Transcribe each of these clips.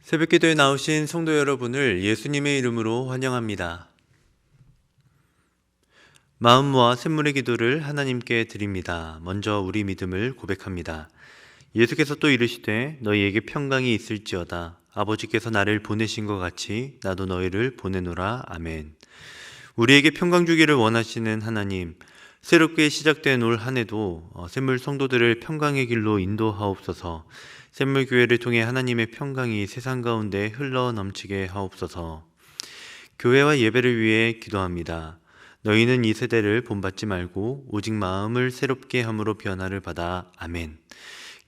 새벽기도에 나오신 성도 여러분을 예수님의 이름으로 환영합니다. 마음 모아 샘물의 기도를 하나님께 드립니다. 먼저 우리 믿음을 고백합니다. 예수께서 또 이르시되 너희에게 평강이 있을지어다. 아버지께서 나를 보내신 것 같이 나도 너희를 보내노라. 아멘. 우리에게 평강 주기를 원하시는 하나님, 새롭게 시작된 올 한 해도 샘물 성도들을 평강의 길로 인도하옵소서. 샘물교회를 통해 하나님의 평강이 세상 가운데 흘러 넘치게 하옵소서. 교회와 예배를 위해 기도합니다. 너희는 이 세대를 본받지 말고 오직 마음을 새롭게 함으로 변화를 받아. 아멘.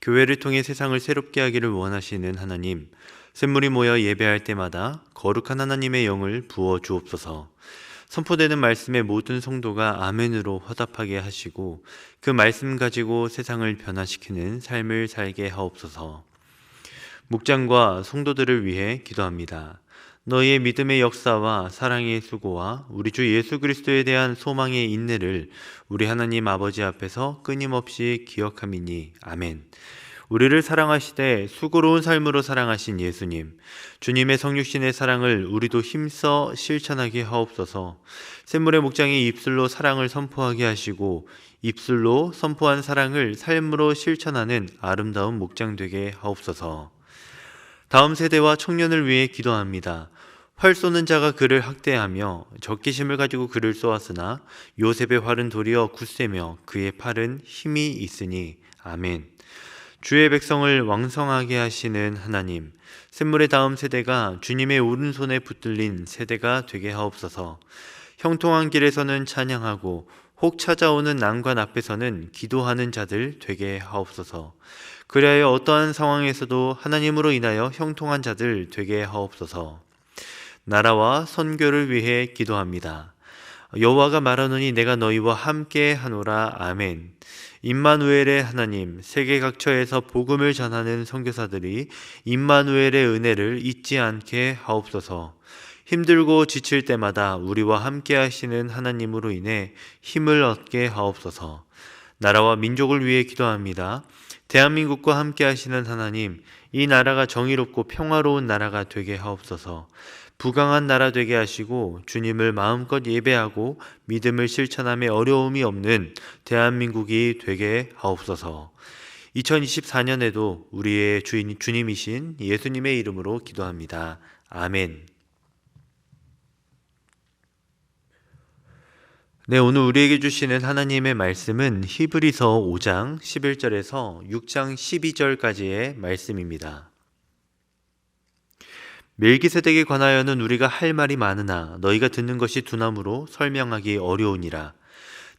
교회를 통해 세상을 새롭게 하기를 원하시는 하나님, 샘물이 모여 예배할 때마다 거룩한 하나님의 영을 부어 주옵소서. 선포되는 말씀의 모든 성도가 아멘으로 화답하게 하시고 그 말씀 가지고 세상을 변화시키는 삶을 살게 하옵소서. 목장과 성도들을 위해 기도합니다. 너희의 믿음의 역사와 사랑의 수고와 우리 주 예수 그리스도에 대한 소망의 인내를 우리 하나님 아버지 앞에서 끊임없이 기억함이니. 아멘. 우리를 사랑하시되 수고로운 삶으로 사랑하신 예수님, 주님의 성육신의 사랑을 우리도 힘써 실천하게 하옵소서. 샘물의 목장이 입술로 사랑을 선포하게 하시고 입술로 선포한 사랑을 삶으로 실천하는 아름다운 목장 되게 하옵소서. 다음 세대와 청년을 위해 기도합니다. 활 쏘는 자가 그를 학대하며 적개심을 가지고 그를 쏘았으나 요셉의 활은 도리어 굳세며 그의 팔은 힘이 있으니. 아멘. 주의 백성을 왕성하게 하시는 하나님, 샘물의 다음 세대가 주님의 오른손에 붙들린 세대가 되게 하옵소서. 형통한 길에서는 찬양하고 혹 찾아오는 난관 앞에서는 기도하는 자들 되게 하옵소서. 그리하여 어떠한 상황에서도 하나님으로 인하여 형통한 자들 되게 하옵소서. 나라와 선교를 위해 기도합니다. 여호와가 말하노니 내가 너희와 함께 하노라. 아멘. 임마누엘의 하나님, 세계 각처에서 복음을 전하는 선교사들이 임마누엘의 은혜를 잊지 않게 하옵소서. 힘들고 지칠 때마다 우리와 함께 하시는 하나님으로 인해 힘을 얻게 하옵소서. 나라와 민족을 위해 기도합니다. 대한민국과 함께 하시는 하나님, 이 나라가 정의롭고 평화로운 나라가 되게 하옵소서. 부강한 나라 되게 하시고 주님을 마음껏 예배하고 믿음을 실천함에 어려움이 없는 대한민국이 되게 하옵소서. 2024년에도 우리의 주님이신 예수님의 이름으로 기도합니다. 아멘. 네, 오늘 우리에게 주시는 하나님의 말씀은 히브리서 5장 11절에서 6장 12절까지의 말씀입니다. 멜기세덱에 관하여는 우리가 할 말이 많으나 너희가 듣는 것이 두나무로 설명하기 어려우니라.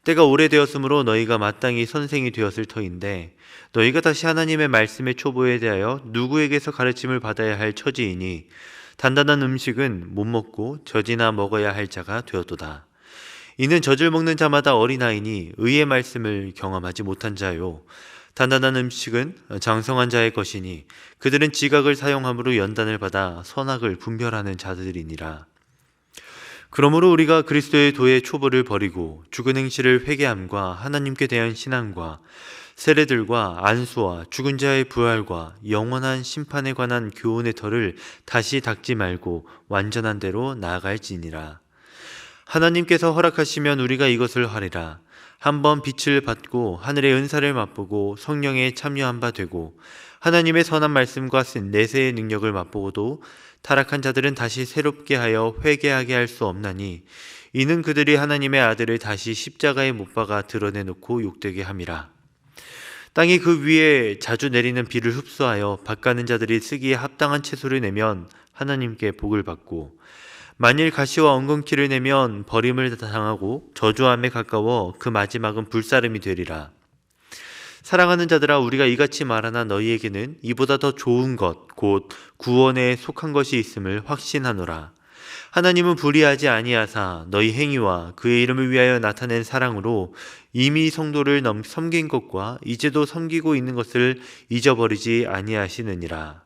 때가 오래되었으므로 너희가 마땅히 선생이 되었을 터인데 너희가 다시 하나님의 말씀의 초보에 대하여 누구에게서 가르침을 받아야 할 처지이니 단단한 음식은 못 먹고 젖이나 먹어야 할 자가 되었도다. 이는 젖을 먹는 자마다 어린아이니 의의 말씀을 경험하지 못한 자요. 단단한 음식은 장성한 자의 것이니 그들은 지각을 사용함으로 연단을 받아 선악을 분별하는 자들이니라. 그러므로 우리가 그리스도의 도의 초보를 버리고 죽은 행실을 회개함과 하나님께 대한 신앙과 세례들과 안수와 죽은 자의 부활과 영원한 심판에 관한 교훈의 털을 다시 닦지 말고 완전한 대로 나아갈지니라. 하나님께서 허락하시면 우리가 이것을 하리라. 한번 빛을 받고 하늘의 은사를 맛보고 성령에 참여한 바 되고 하나님의 선한 말씀과 내세의 능력을 맛보고도 타락한 자들은 다시 새롭게 하여 회개하게 할 수 없나니 이는 그들이 하나님의 아들을 다시 십자가에 못 박아 드러내놓고 욕되게 함이라. 땅이 그 위에 자주 내리는 비를 흡수하여 밭가는 자들이 쓰기에 합당한 채소를 내면 하나님께 복을 받고 만일 가시와 엉겅퀴를 내면 버림을 당하고 저주함에 가까워 그 마지막은 불사름이 되리라. 사랑하는 자들아, 우리가 이같이 말하나 너희에게는 이보다 더 좋은 것 곧 구원에 속한 것이 있음을 확신하노라. 하나님은 불의하지 아니하사 너희 행위와 그의 이름을 위하여 나타낸 사랑으로 이미 성도를 섬긴 것과 이제도 섬기고 있는 것을 잊어버리지 아니하시느니라.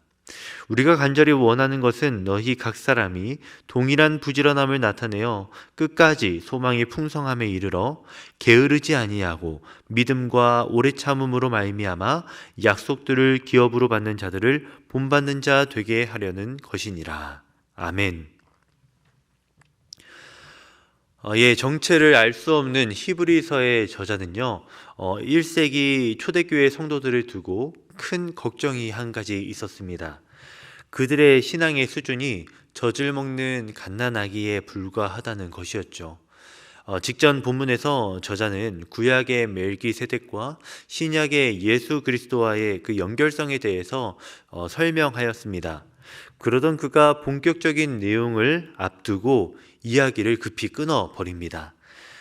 우리가 간절히 원하는 것은 너희 각 사람이 동일한 부지런함을 나타내어 끝까지 소망의 풍성함에 이르러 게으르지 아니하고 믿음과 오래 참음으로 말미암아 약속들을 기업으로 받는 자들을 본받는 자 되게 하려는 것이니라. 아멘. 정체를 알 수 없는 히브리서의 저자는요, 1세기 초대교회 성도들을 두고 큰 걱정이 한 가지 있었습니다. 그들의 신앙의 수준이 젖을 먹는 갓난아기에 불과하다는 것이었죠. 직전 본문에서 저자는 구약의 멜기세덱과 신약의 예수 그리스도와의 그 연결성에 대해서 설명하였습니다. 그러던 그가 본격적인 내용을 앞두고 이야기를 급히 끊어버립니다.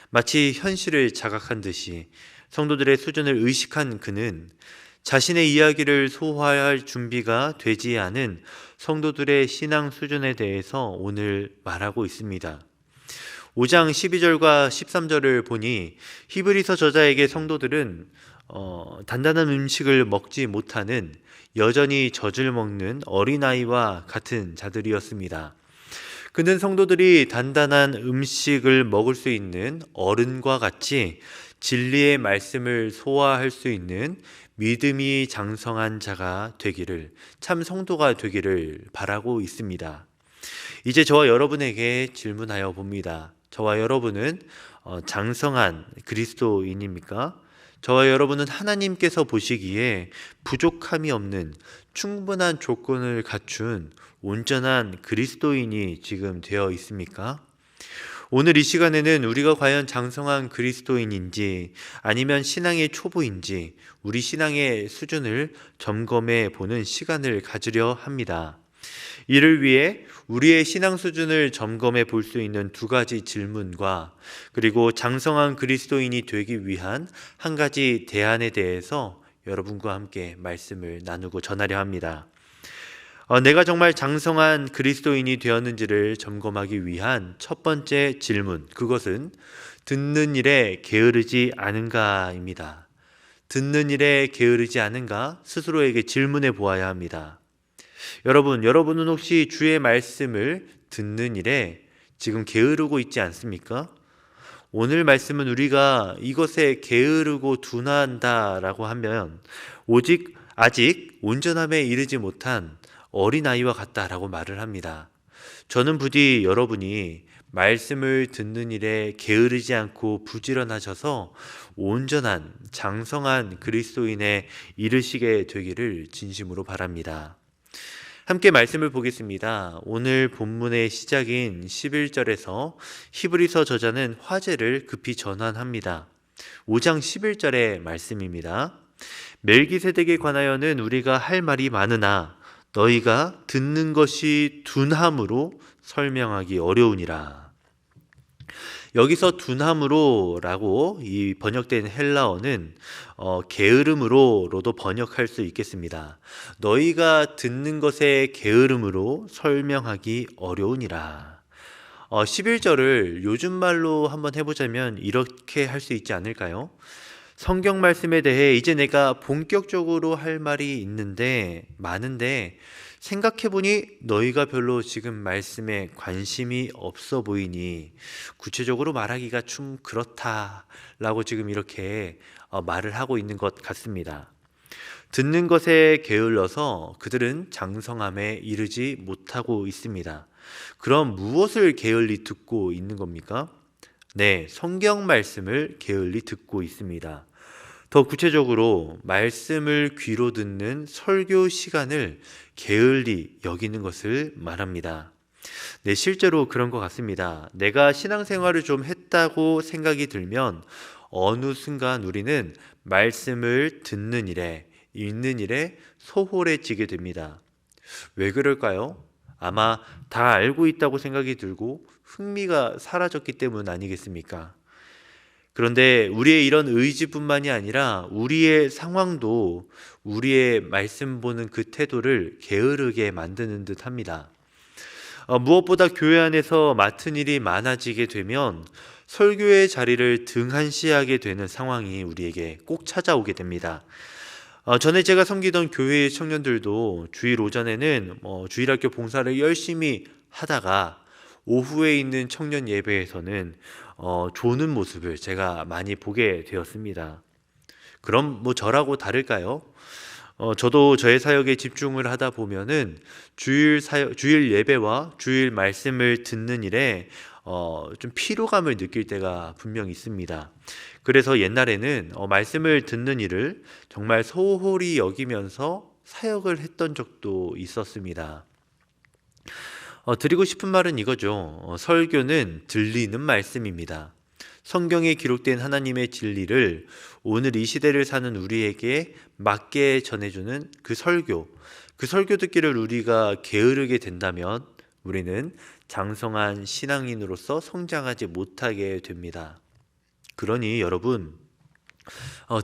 마치 현실을 자각한 듯이 성도들의 수준을 의식한 그는 자신의 이야기를 소화할 준비가 되지 않은 성도들의 신앙 수준에 대해서 오늘 말하고 있습니다. 5장 12절과 13절을 보니 히브리서 저자에게 성도들은 단단한 음식을 먹지 못하는 여전히 젖을 먹는 어린아이와 같은 자들이었습니다. 그는 성도들이 단단한 음식을 먹을 수 있는 어른과 같이 진리의 말씀을 소화할 수 있는 믿음이 장성한 자가 되기를, 참 성도가 되기를 바라고 있습니다. 이제 저와 여러분에게 질문하여 봅니다. 저와 여러분은 장성한 그리스도인입니까? 저와 여러분은 하나님께서 보시기에 부족함이 없는 충분한 조건을 갖춘 온전한 그리스도인이 지금 되어 있습니까? 오늘 이 시간에는 우리가 과연 장성한 그리스도인인지 아니면 신앙의 초보인지 우리 신앙의 수준을 점검해 보는 시간을 가지려 합니다. 이를 위해 우리의 신앙 수준을 점검해 볼 수 있는 두 가지 질문과 그리고 장성한 그리스도인이 되기 위한 한 가지 대안에 대해서 여러분과 함께 말씀을 나누고 전하려 합니다. 내가 정말 장성한 그리스도인이 되었는지를 점검하기 위한 첫 번째 질문, 그것은 듣는 일에 게으르지 않은가입니다. 듣는 일에 게으르지 않은가 스스로에게 질문해 보아야 합니다. 여러분은 혹시 주의 말씀을 듣는 일에 지금 게으르고 있지 않습니까? 오늘 말씀은 우리가 이것에 게으르고 둔한다라고 하면 오직 아직 온전함에 이르지 못한 어린아이와 같다라고 말을 합니다. 저는 부디 여러분이 말씀을 듣는 일에 게으르지 않고 부지런하셔서 온전한 장성한 그리스도인에 이르시게 되기를 진심으로 바랍니다. 함께 말씀을 보겠습니다. 오늘 본문의 시작인 11절에서 히브리서 저자는 화제를 급히 전환합니다. 5장 11절의 말씀입니다. 멜기세덱에 관하여는 우리가 할 말이 많으나 너희가 듣는 것이 둔함으로 설명하기 어려우니라. 여기서 둔함으로라고 이 번역된 헬라어는 게으름으로도 번역할 수 있겠습니다. 너희가 듣는 것에 게으름으로 설명하기 어려우니라. 11절을 요즘 말로 한번 해보자면 이렇게 할 수 있지 않을까요? 성경 말씀에 대해 이제 내가 본격적으로 할 말이 많은데 생각해보니 너희가 별로 지금 말씀에 관심이 없어 보이니 구체적으로 말하기가 좀 그렇다라고 지금 이렇게 말을 하고 있는 것 같습니다. 듣는 것에 게을러서 그들은 장성함에 이르지 못하고 있습니다. 그럼 무엇을 게을리 듣고 있는 겁니까? 네, 성경 말씀을 게을리 듣고 있습니다. 더 구체적으로 말씀을 귀로 듣는 설교 시간을 게을리 여기는 것을 말합니다. 네, 실제로 그런 것 같습니다. 내가 신앙생활을 좀 했다고 생각이 들면 어느 순간 우리는 말씀을 듣는 일에, 읽는 일에 소홀해지게 됩니다. 왜 그럴까요? 아마 다 알고 있다고 생각이 들고 흥미가 사라졌기 때문 아니겠습니까? 그런데 우리의 이런 의지뿐만이 아니라 우리의 상황도 우리의 말씀 보는 그 태도를 게으르게 만드는 듯 합니다. 무엇보다 교회 안에서 맡은 일이 많아지게 되면 설교의 자리를 등한시하게 되는 상황이 우리에게 꼭 찾아오게 됩니다. 전에 제가 섬기던 교회 청년들도 주일 오전에는 주일학교 봉사를 열심히 하다가 오후에 있는 청년 예배에서는 조는 모습을 제가 많이 보게 되었습니다. 그럼 저라고 다를까요? 저도 저의 사역에 집중을 하다 보면은 주일 예배와 주일 말씀을 듣는 일에 좀 피로감을 느낄 때가 분명히 있습니다. 그래서 옛날에는 말씀을 듣는 일을 정말 소홀히 여기면서 사역을 했던 적도 있었습니다. 드리고 싶은 말은 이거죠. 설교는 들리는 말씀입니다. 성경에 기록된 하나님의 진리를 오늘 이 시대를 사는 우리에게 맞게 전해주는 그 설교 듣기를 우리가 게으르게 된다면 우리는 장성한 신앙인으로서 성장하지 못하게 됩니다. 그러니 여러분,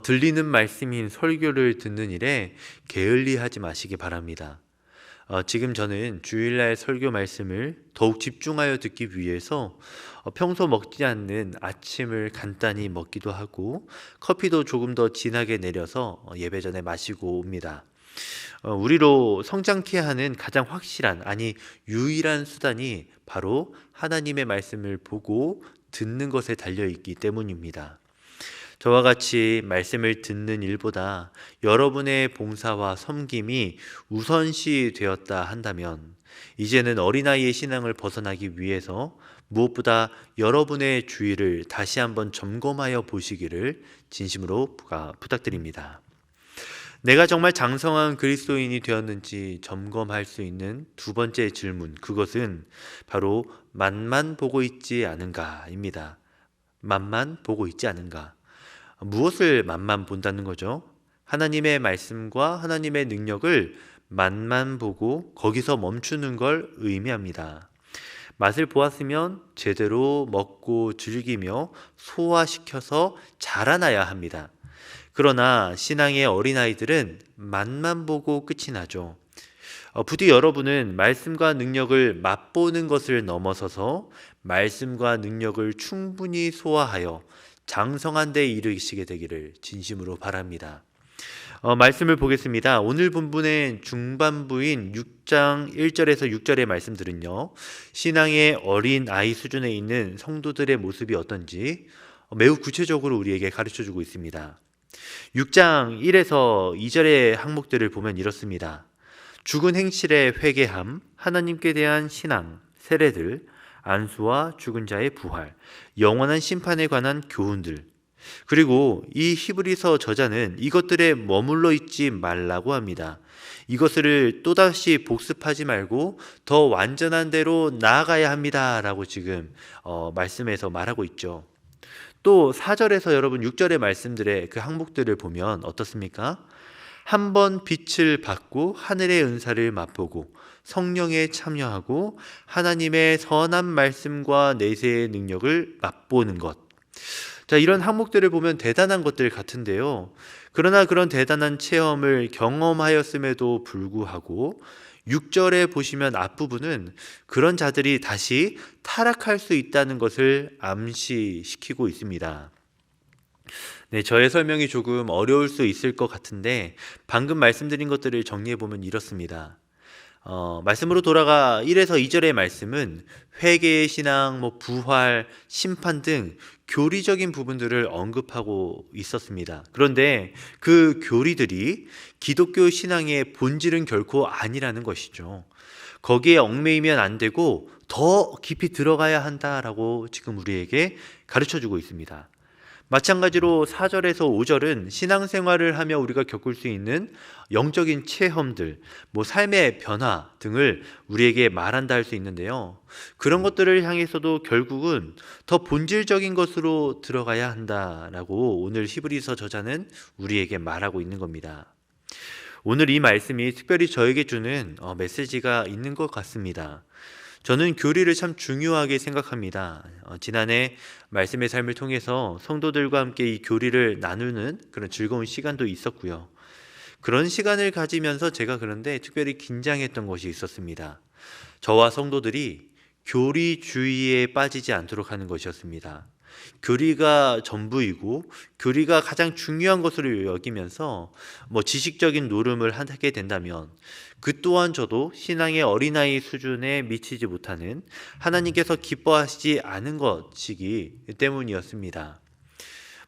들리는 말씀인 설교를 듣는 일에 게을리하지 마시기 바랍니다. 지금 저는 주일날 설교 말씀을 더욱 집중하여 듣기 위해서 평소 먹지 않는 아침을 간단히 먹기도 하고 커피도 조금 더 진하게 내려서 예배 전에 마시고 옵니다. 우리로 성장케 하는 가장 확실한, 아니 유일한 수단이 바로 하나님의 말씀을 보고 듣는 것에 달려있기 때문입니다. 저와 같이 말씀을 듣는 일보다 여러분의 봉사와 섬김이 우선시 되었다 한다면 이제는 어린아이의 신앙을 벗어나기 위해서 무엇보다 여러분의 주의를 다시 한번 점검하여 보시기를 진심으로 부탁드립니다. 내가 정말 장성한 그리스도인이 되었는지 점검할 수 있는 두 번째 질문, 그것은 바로 맛만 보고 있지 않은가입니다. 맛만 보고 있지 않은가. 무엇을 맛만 본다는 거죠? 하나님의 말씀과 하나님의 능력을 맛만 보고 거기서 멈추는 걸 의미합니다. 맛을 보았으면 제대로 먹고 즐기며 소화시켜서 자라나야 합니다. 그러나 신앙의 어린아이들은 맛만 보고 끝이 나죠. 부디 여러분은 말씀과 능력을 맛보는 것을 넘어서서 말씀과 능력을 충분히 소화하여 장성한 데 이르시게 되기를 진심으로 바랍니다. 말씀을 보겠습니다. 오늘 본문의 중반부인 6장 1절에서 6절의 말씀들은요, 신앙의 어린 아이 수준에 있는 성도들의 모습이 어떤지 매우 구체적으로 우리에게 가르쳐주고 있습니다. 6장 1에서 2절의 항목들을 보면 이렇습니다. 죽은 행실의 회개함, 하나님께 대한 신앙, 세례들, 안수와 죽은 자의 부활, 영원한 심판에 관한 교훈들, 그리고 이 히브리서 저자는 이것들에 머물러 있지 말라고 합니다. 이것을 또다시 복습하지 말고 더 완전한 대로 나아가야 합니다 라고 지금 말씀에서 말하고 있죠. 또 4절에서 여러분 6절의 말씀들의 그 항목들을 보면 어떻습니까? 한번 빛을 받고 하늘의 은사를 맛보고 성령에 참여하고 하나님의 선한 말씀과 내세의 능력을 맛보는 것. 자, 이런 항목들을 보면 대단한 것들 같은데요. 그러나 그런 대단한 체험을 경험하였음에도 불구하고 6절에 보시면 앞부분은 그런 자들이 다시 타락할 수 있다는 것을 암시시키고 있습니다. 네, 저의 설명이 조금 어려울 수 있을 것 같은데 방금 말씀드린 것들을 정리해 보면 이렇습니다. 말씀으로 돌아가 1에서 2절의 말씀은 회개의 신앙, 부활, 심판 등 교리적인 부분들을 언급하고 있었습니다. 그런데 그 교리들이 기독교 신앙의 본질은 결코 아니라는 것이죠. 거기에 얽매이면 안 되고 더 깊이 들어가야 한다라고 지금 우리에게 가르쳐주고 있습니다. 마찬가지로 4절에서 5절은 신앙생활을 하며 우리가 겪을 수 있는 영적인 체험들, 삶의 변화 등을 우리에게 말한다 할 수 있는데요. 그런 것들을 향해서도 결국은 더 본질적인 것으로 들어가야 한다라고 오늘 히브리서 저자는 우리에게 말하고 있는 겁니다. 오늘 이 말씀이 특별히 저에게 주는 메시지가 있는 것 같습니다. 저는 교리를 참 중요하게 생각합니다. 지난해 말씀의 삶을 통해서 성도들과 함께 이 교리를 나누는 그런 즐거운 시간도 있었고요. 그런 시간을 가지면서 제가 그런데 특별히 긴장했던 것이 있었습니다. 저와 성도들이 교리주의에 빠지지 않도록 하는 것이었습니다. 교리가 전부이고 교리가 가장 중요한 것으로 여기면서 지식적인 노름을 하게 된다면 그 또한 저도 신앙의 어린아이 수준에 미치지 못하는 하나님께서 기뻐하시지 않은 것이기 때문이었습니다.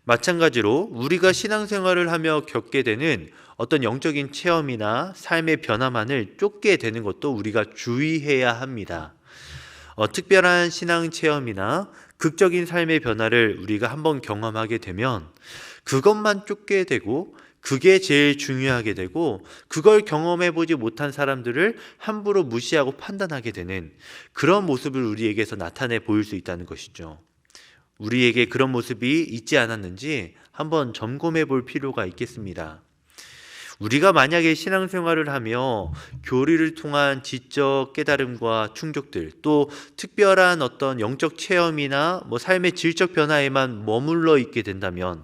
마찬가지로 우리가 신앙생활을 하며 겪게 되는 어떤 영적인 체험이나 삶의 변화만을 쫓게 되는 것도 우리가 주의해야 합니다. 특별한 신앙 체험이나 극적인 삶의 변화를 우리가 한번 경험하게 되면 그것만 쫓게 되고 그게 제일 중요하게 되고 그걸 경험해 보지 못한 사람들을 함부로 무시하고 판단하게 되는 그런 모습을 우리에게서 나타내 보일 수 있다는 것이죠. 우리에게 그런 모습이 있지 않았는지 한번 점검해 볼 필요가 있겠습니다. 우리가 만약에 신앙생활을 하며 교리를 통한 지적 깨달음과 충족들, 또 특별한 어떤 영적 체험이나 삶의 질적 변화에만 머물러 있게 된다면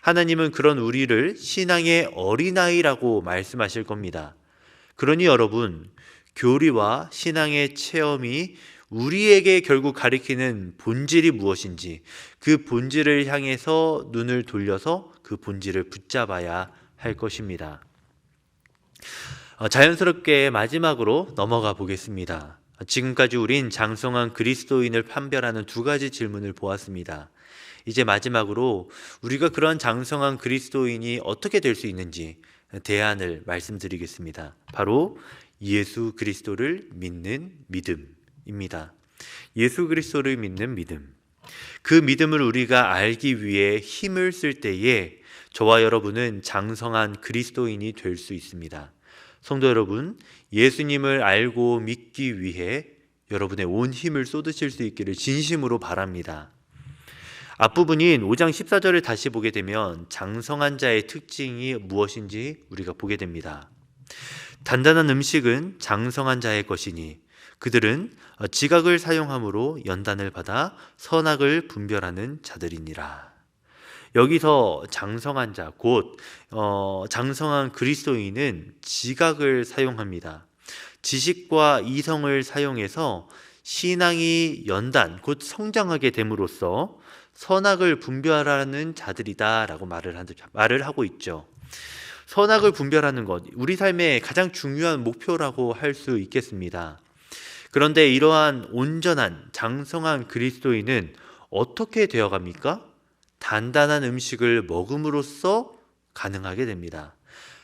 하나님은 그런 우리를 신앙의 어린아이라고 말씀하실 겁니다. 그러니 여러분, 교리와 신앙의 체험이 우리에게 결국 가리키는 본질이 무엇인지 그 본질을 향해서 눈을 돌려서 그 본질을 붙잡아야 할 것입니다. 자연스럽게 마지막으로 넘어가 보겠습니다. 지금까지 우린 장성한 그리스도인을 판별하는 두 가지 질문을 보았습니다. 이제 마지막으로 우리가 그런 장성한 그리스도인이 어떻게 될 수 있는지 대안을 말씀드리겠습니다. 바로 예수 그리스도를 믿는 믿음입니다. 예수 그리스도를 믿는 믿음. 그 믿음을 우리가 알기 위해 힘을 쓸 때에 저와 여러분은 장성한 그리스도인이 될 수 있습니다. 성도 여러분, 예수님을 알고 믿기 위해 여러분의 온 힘을 쏟으실 수 있기를 진심으로 바랍니다. 앞부분인 5장 14절을 다시 보게 되면 장성한 자의 특징이 무엇인지 우리가 보게 됩니다. 단단한 음식은 장성한 자의 것이니 그들은 지각을 사용함으로 연단을 받아 선악을 분별하는 자들이니라. 여기서 장성한 자, 곧 장성한 그리스도인은 지각을 사용합니다. 지식과 이성을 사용해서 신앙이 연단, 곧 성장하게 됨으로써 선악을 분별하는 자들이다 라고 말을 하고 있죠. 선악을 분별하는 것, 우리 삶의 가장 중요한 목표라고 할 수 있겠습니다. 그런데 이러한 온전한 장성한 그리스도인은 어떻게 되어갑니까? 단단한 음식을 먹음으로써 가능하게 됩니다.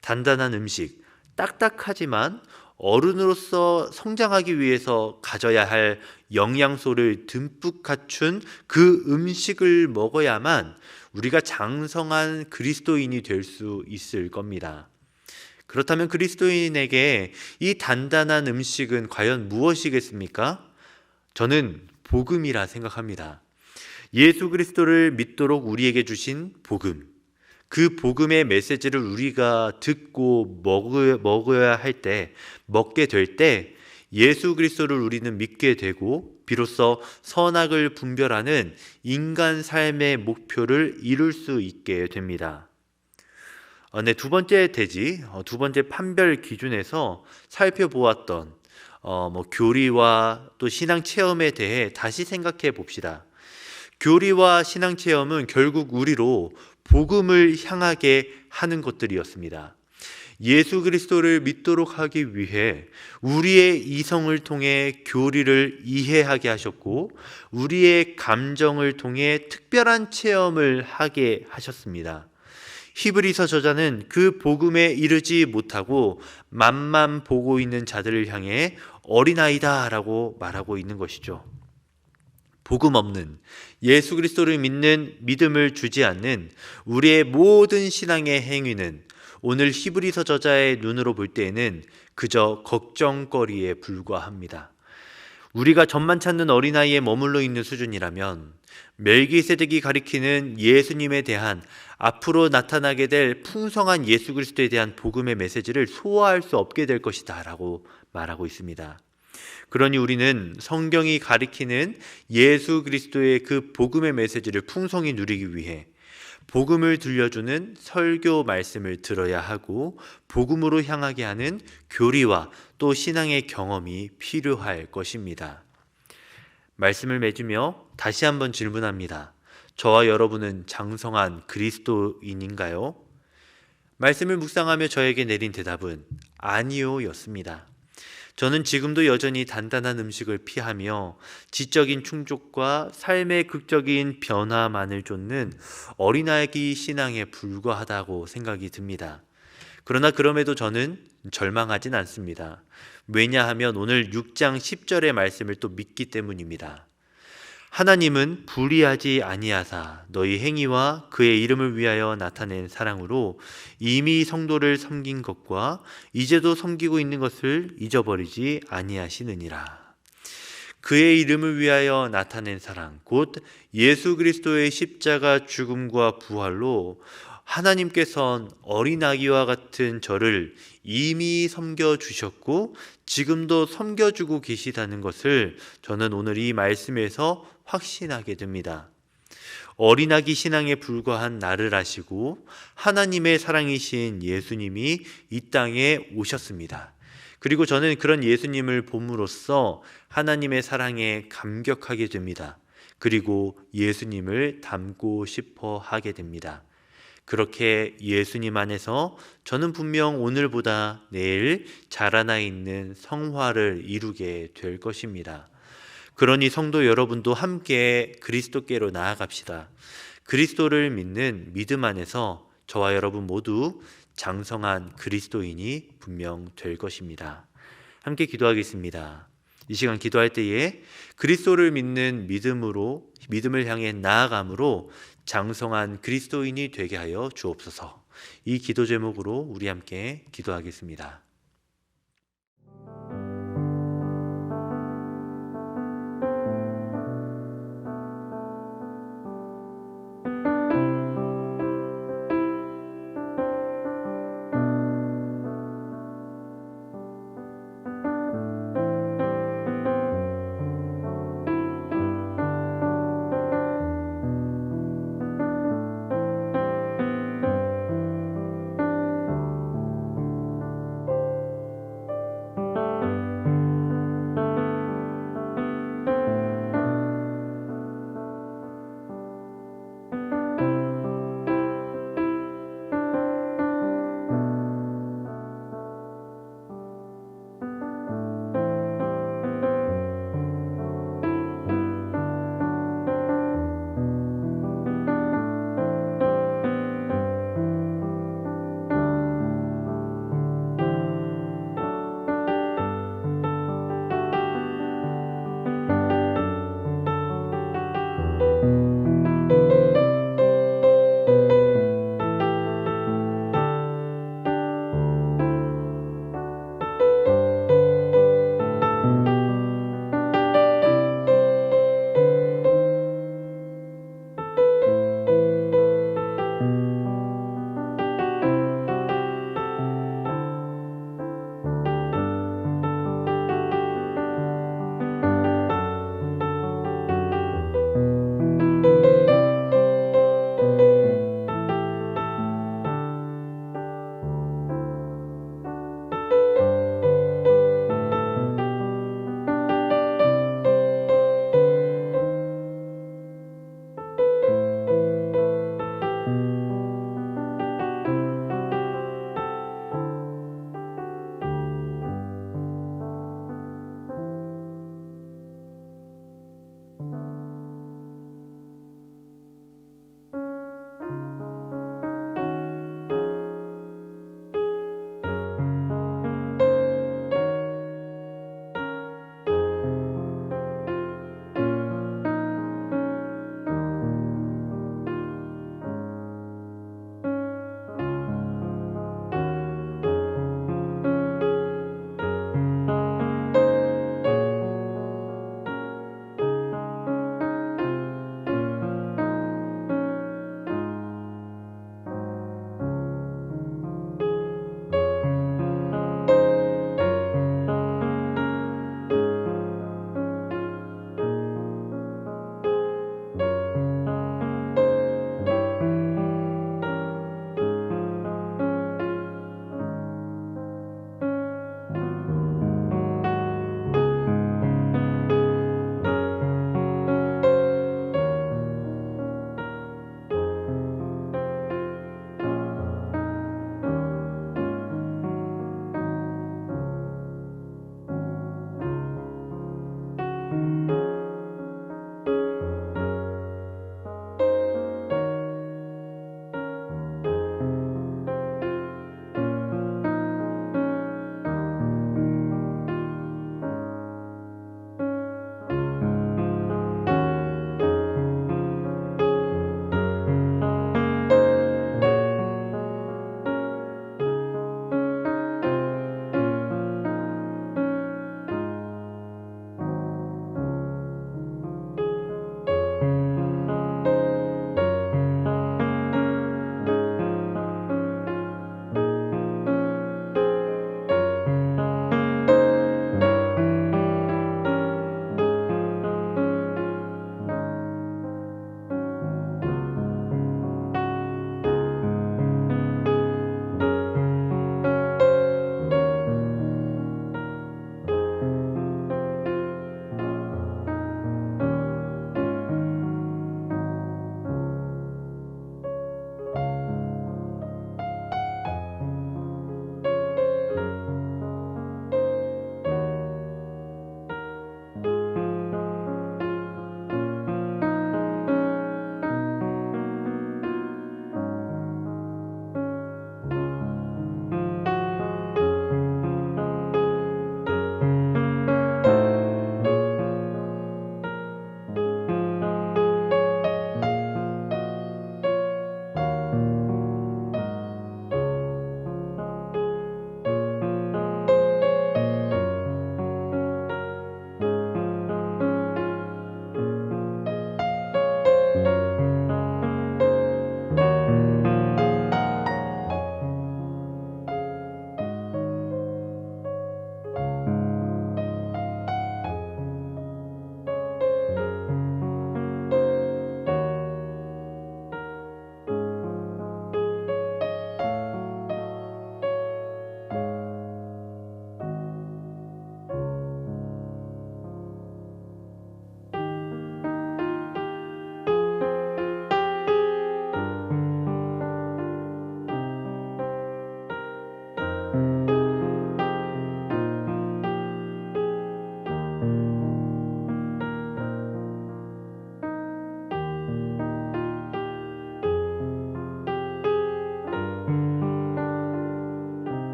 단단한 음식, 딱딱하지만 어른으로서 성장하기 위해서 가져야 할 영양소를 듬뿍 갖춘 그 음식을 먹어야만 우리가 장성한 그리스도인이 될 수 있을 겁니다. 그렇다면 그리스도인에게 이 단단한 음식은 과연 무엇이겠습니까? 저는 복음이라 생각합니다. 예수 그리스도를 믿도록 우리에게 주신 복음, 그 복음의 메시지를 우리가 듣고 먹어야 할 때, 먹게 될 때 예수 그리스도를 우리는 믿게 되고 비로소 선악을 분별하는 인간 삶의 목표를 이룰 수 있게 됩니다. 두 번째 대지, 두 번째 판별 기준에서 살펴보았던 교리와 또 신앙 체험에 대해 다시 생각해 봅시다. 교리와 신앙 체험은 결국 우리로 복음을 향하게 하는 것들이었습니다. 예수 그리스도를 믿도록 하기 위해 우리의 이성을 통해 교리를 이해하게 하셨고 우리의 감정을 통해 특별한 체험을 하게 하셨습니다. 히브리서 저자는 그 복음에 이르지 못하고 맛만 보고 있는 자들을 향해 어린아이다 라고 말하고 있는 것이죠. 복음 없는, 예수 그리스도를 믿는 믿음을 주지 않는 우리의 모든 신앙의 행위는 오늘 히브리서 저자의 눈으로 볼 때에는 그저 걱정거리에 불과합니다. 우리가 젖만 찾는 어린아이에 머물러 있는 수준이라면 멜기세덱이 가리키는 예수님에 대한 앞으로 나타나게 될 풍성한 예수 그리스도에 대한 복음의 메시지를 소화할 수 없게 될 것이다 라고 말하고 있습니다. 그러니 우리는 성경이 가리키는 예수 그리스도의 그 복음의 메시지를 풍성히 누리기 위해 복음을 들려주는 설교 말씀을 들어야 하고 복음으로 향하게 하는 교리와 또 신앙의 경험이 필요할 것입니다. 말씀을 맺으며 다시 한번 질문합니다. 저와 여러분은 장성한 그리스도인인가요? 말씀을 묵상하며 저에게 내린 대답은 아니요 였습니다. 저는 지금도 여전히 단단한 음식을 피하며 지적인 충족과 삶의 극적인 변화만을 쫓는 어린아기 신앙에 불과하다고 생각이 듭니다. 그러나 그럼에도 저는 절망하진 않습니다. 왜냐하면 오늘 6장 10절의 말씀을 또 믿기 때문입니다. 하나님은 불의하지 아니하사 너희 행위와 그의 이름을 위하여 나타낸 사랑으로 이미 성도를 섬긴 것과 이제도 섬기고 있는 것을 잊어버리지 아니하시느니라. 그의 이름을 위하여 나타낸 사랑, 곧 예수 그리스도의 십자가 죽음과 부활로 하나님께서는 어린아기와 같은 저를 이미 섬겨주셨고 지금도 섬겨주고 계시다는 것을 저는 오늘 이 말씀에서 확신하게 됩니다. 어린아기 신앙에 불과한 나를 아시고 하나님의 사랑이신 예수님이 이 땅에 오셨습니다. 그리고 저는 그런 예수님을 봄으로써 하나님의 사랑에 감격하게 됩니다. 그리고 예수님을 닮고 싶어 하게 됩니다. 그렇게 예수님 안에서 저는 분명 오늘보다 내일 자라나 있는 성화를 이루게 될 것입니다. 그러니 성도 여러분도 함께 그리스도께로 나아갑시다. 그리스도를 믿는 믿음 안에서 저와 여러분 모두 장성한 그리스도인이 분명 될 것입니다. 함께 기도하겠습니다. 이 시간 기도할 때에 그리스도를 믿는 믿음을 향해 나아감으로 장성한 그리스도인이 되게 하여 주옵소서. 이 기도 제목으로 우리 함께 기도하겠습니다.